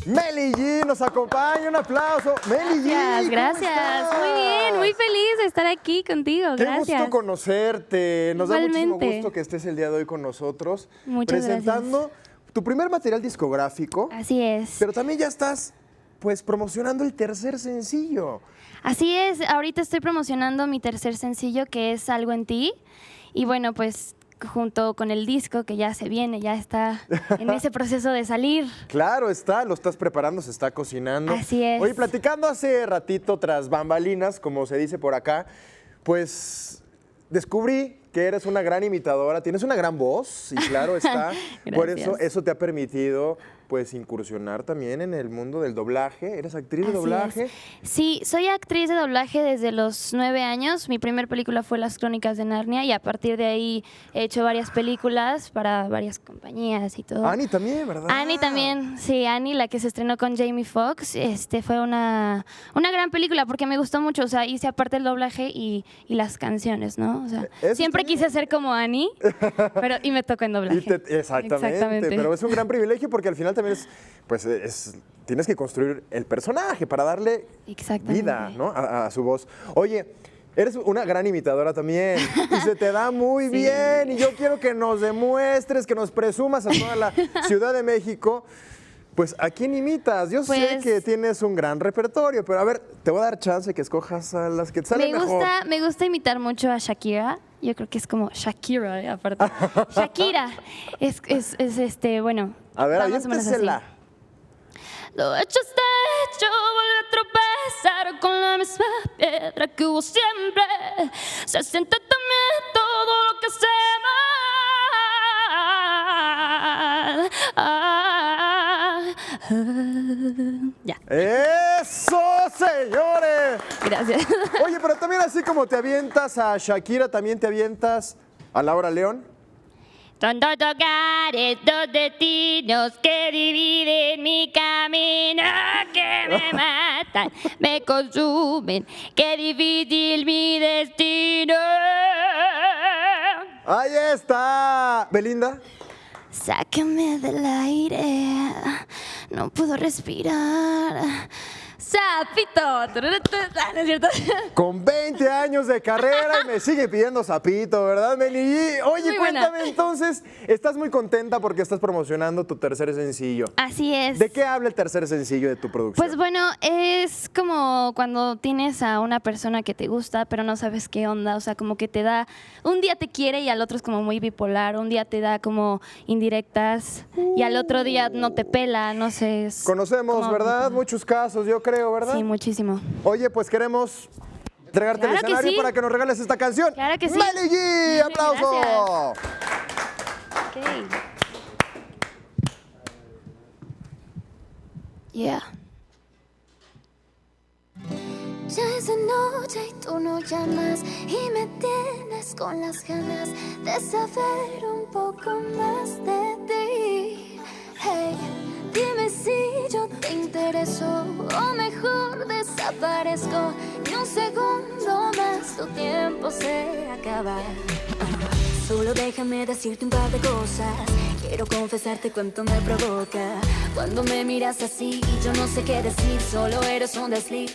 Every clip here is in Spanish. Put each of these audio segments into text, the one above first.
Meli G nos acompaña, un aplauso. Meli G, Gracias. Muy bien, muy feliz de estar aquí contigo. Qué Gracias. gusto conocerte. Nos Igualmente. da muchísimo gusto que estés el día de hoy con nosotros. Muchas presentando tu primer material discográfico. Así es. Pero también ya estás, pues, promocionando el tercer sencillo. Así es. Ahorita estoy promocionando mi tercer sencillo, que es Algo en ti. Y bueno, pues junto con el disco que ya se viene, ya está en ese proceso de salir. Claro está, lo estás preparando, se está cocinando. Así es. Oye, platicando hace ratito tras bambalinas, como se dice por acá, pues descubrí que eres una gran imitadora, tienes una gran voz y claro está, por eso te ha permitido pues incursionar también en el mundo del doblaje. ¿Eres actriz de Así doblaje? es. Sí, soy actriz de doblaje desde los 9 años. Mi primer película fue Las Crónicas de Narnia y a partir de ahí he hecho varias películas para varias compañías y todo. Annie también, ¿verdad? Annie también, sí, Annie, la que se estrenó con Jamie Foxx, fue una gran película porque me gustó mucho, o sea, hice aparte el doblaje y las canciones, ¿no? O sea, Eso siempre está bien. quise ser como Annie, y me tocó en doblaje. Exactamente, pero es un gran privilegio porque al final también tienes que construir el personaje para darle vida, ¿no? a su voz. Oye, eres una gran imitadora también y se te da muy bien y yo quiero que nos demuestres, que nos presumas a toda la Ciudad de México. Pues, ¿a quién imitas? Yo sé Pues, que tienes un gran repertorio, pero a ver, te voy a dar chance que escojas a las que te salen mejor. Me gusta imitar mucho a Shakira. Yo creo que es como Shakira, aparte. Shakira. Bueno. A ver, va más o menos así. aviéntesela. Lo hecho está hecho, vuelve a tropezar con la misma piedra que hubo siempre. Se siente también todo lo que se mal. Ya. ¡Eso, señores! Gracias. Oye, pero también así como te avientas a Shakira, también te avientas a Laura León. Tanto tocar estos destinos que dividen mi camino, que me matan, me consumen, qué difícil mi destino. Ahí está. Belinda. Sácame del aire, no puedo respirar. Sapito. ¿No es cierto? Con 20 años de carrera y me sigue pidiendo sapito, ¿verdad, Meli? Oye, Muy buena. cuéntame entonces, estás muy contenta porque estás promocionando tu tercer sencillo. Así es. ¿De qué habla el tercer sencillo de tu producción? Pues bueno, es como cuando tienes a una persona que te gusta, pero no sabes qué onda, o sea, como que te da, un día te quiere y al otro es como muy bipolar, un día te da como indirectas y al otro día no te pela, no sé. Conocemos, como- ¿verdad? Muchos casos, yo creo, ¿verdad? Sí, muchísimo. Oye, pues queremos entregarte el Claro que escenario sí. para que nos regales esta canción. Claro que sí. ¡Meli G! ¡Aplauso! Ok. Yeah. Ya es de noche y tú no llamas y me tienes con las ganas de saber un poco más de ti. Hey, dime si yo te intereso o mejor desaparezco. Ni un segundo más tu tiempo se acaba. Solo déjame decirte un par de cosas. Quiero confesarte cuánto me provoca cuando me miras así. Yo no sé qué decir, solo eres un desliz.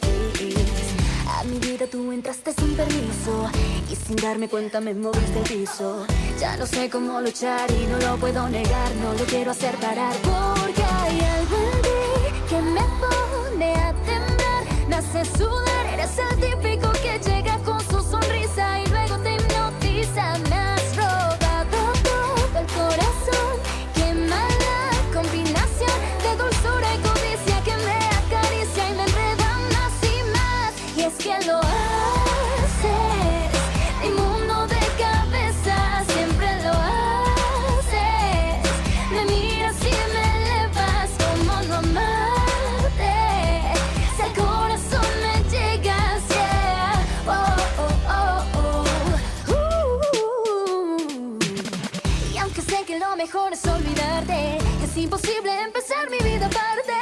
A mi vida tú entraste sin permiso y sin darme cuenta me moviste el piso. Ya no sé cómo luchar y no lo puedo negar, no lo quiero hacer parar. Porque hay algo en ti que me pone a temblar, me hace sudar, eres el típico que llega con su sonrisa y luego te hipnotiza. Me has robado todo el corazón, qué mala combinación de dulzura y codicia que me acaricia y me enreda más y más. Y es que lo haces, mi mundo de cabeza, siempre lo haces. Me miras y me elevas, como no amarte. Si al corazón me llegas, yeah. Y aunque sé que lo mejor es olvidarte, es imposible empezar mi vida aparte.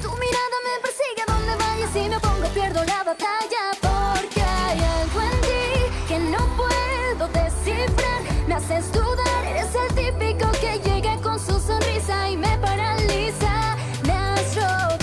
Tu mirada me persigue a donde vaya y si me opongo pierdo la batalla. Porque hay algo en ti que no puedo descifrar, me haces dudar, eres el típico que llega con su sonrisa y me paraliza. Me has robado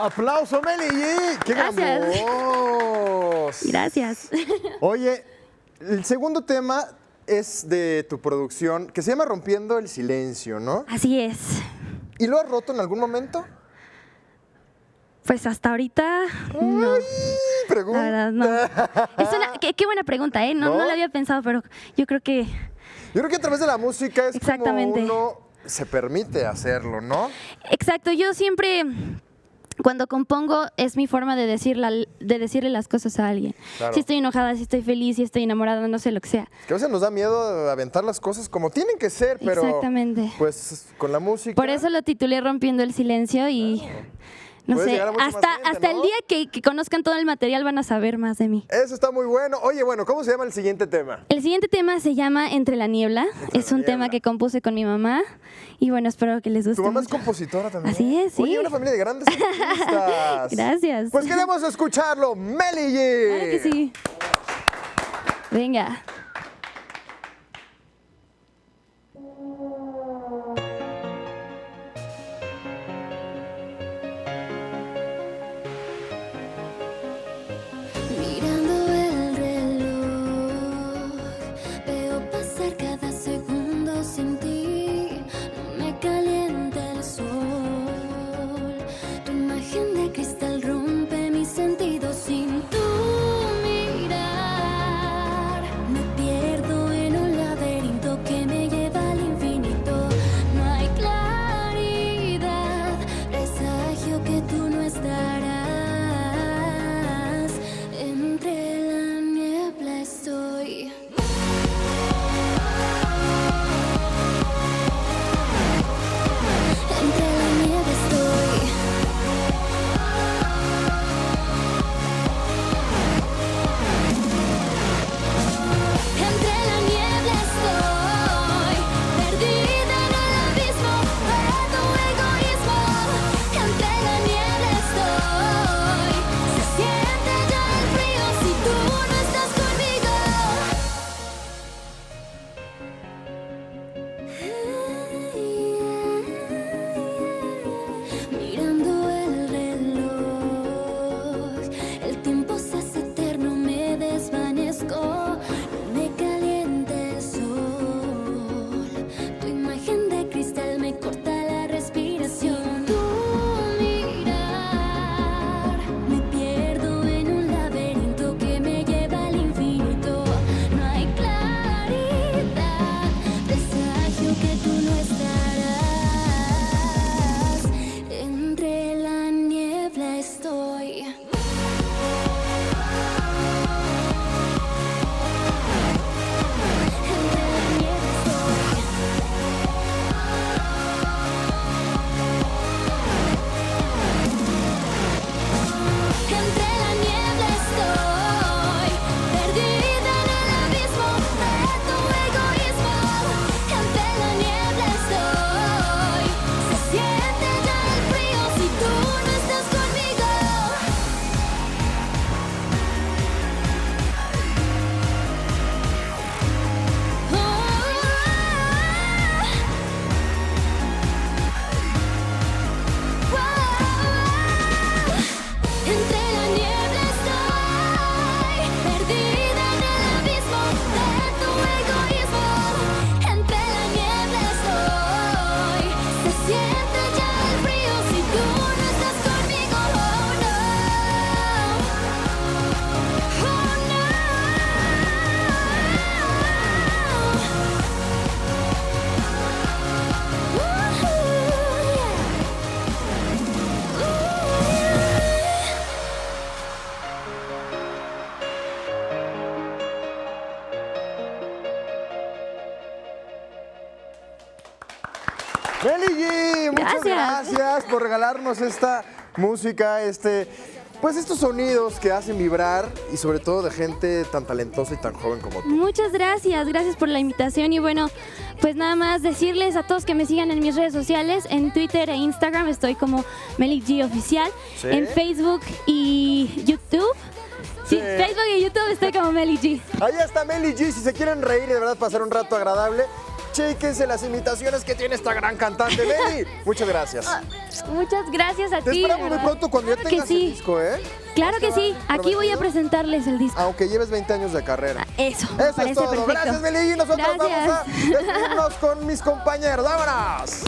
¡Aplauso, Meli G! ¡Qué Gracias. gran voz! Gracias. Oye, el segundo tema es de tu producción, que se llama Rompiendo el Silencio, ¿no? Así es. ¿Y lo has roto en algún momento? Pues hasta ahorita, no. Ay, pregunta. La verdad, no. Qué buena pregunta, ¿eh? No la había pensado, pero yo creo que... Yo creo que a través de la música es Exactamente. como uno se permite hacerlo, ¿no? Exacto, yo siempre... Cuando compongo es mi forma de decirle las cosas a alguien. Claro. Si estoy enojada, si estoy feliz, si estoy enamorada, no sé lo que sea. Que a veces nos da miedo aventar las cosas como tienen que ser, pero Exactamente. pues con la música... Por eso lo titulé Rompiendo el Silencio y no Puedes sé, llegar a mucha más gente, hasta ¿no? el día que conozcan todo el material van a saber más de mí. Eso está muy bueno. Oye, bueno, ¿cómo se llama el siguiente tema? El siguiente tema se llama Entre la niebla. Es un tema que compuse con mi mamá y bueno, espero que les guste Tu mamá es mucho. compositora también. Así es, sí. Oye, una familia de grandes artistas. Gracias. Pues queremos escucharlo, Meli G. Claro que sí. Venga. Mirando el reloj, veo pasar cada segundo sin ti. No me calienta el sol. Tu imagen de cristal rompe mis sentidos sin tu mirar. Me pierdo en un laberinto que me lleva al infinito. No hay claridad, presagio que tú no estarás. Entre la niebla estoy. Entre la niebla estoy. Entre la niebla estoy, perdida en el abismo de tu egoísmo. Entre la niebla estoy, se siente ya el frío si tú no estás conmigo. Mirando el reloj, el tiempo se hace eterno, me desvanezco. No me calienta el sol. Tu imagen de cristal me corta la respiración. Tu mirar, me pierdo en un laberinto que me lleva al infinito. No hay claridad, presagio que tú no estarás. Entre la niebla estoy. Entre la niebla estoy. Entre la niebla estoy, perdida en el abismo de tu egoísmo. Entre la niebla estoy, se siente ya el frío si tú no estás conmigo. Entre la niebla estoy, perdida en el abismo de tu egoísmo. Entre la niebla estoy, se siente ya el frío si tú no estás conmigo. Oh no, oh no. Meli G, muchas Gracias. gracias por regalarnos esta música, pues estos sonidos que hacen vibrar y sobre todo de gente tan talentosa y tan joven como tú. Muchas gracias, gracias por la invitación y bueno, pues nada más decirles a todos que me sigan en mis redes sociales, en Twitter e Instagram estoy como Meli G Oficial, Sí. en Facebook y YouTube. Sí, Sí. Facebook y YouTube estoy como Meli G. Ahí está Meli G, si se quieren reír y de verdad pasar un rato agradable, chéquense las imitaciones que tiene esta gran cantante, Meli. Muchas gracias. Muchas gracias a ti. Te esperamos muy pronto cuando ya tengas el disco, ¿eh? Claro que sí. Aquí voy a presentarles el disco. Aunque lleves 20 años de carrera. Eso es todo. Perfecto. Gracias, Meli. Nosotros Gracias. vamos a despedirnos con mis compañeros. ¡Vámonos!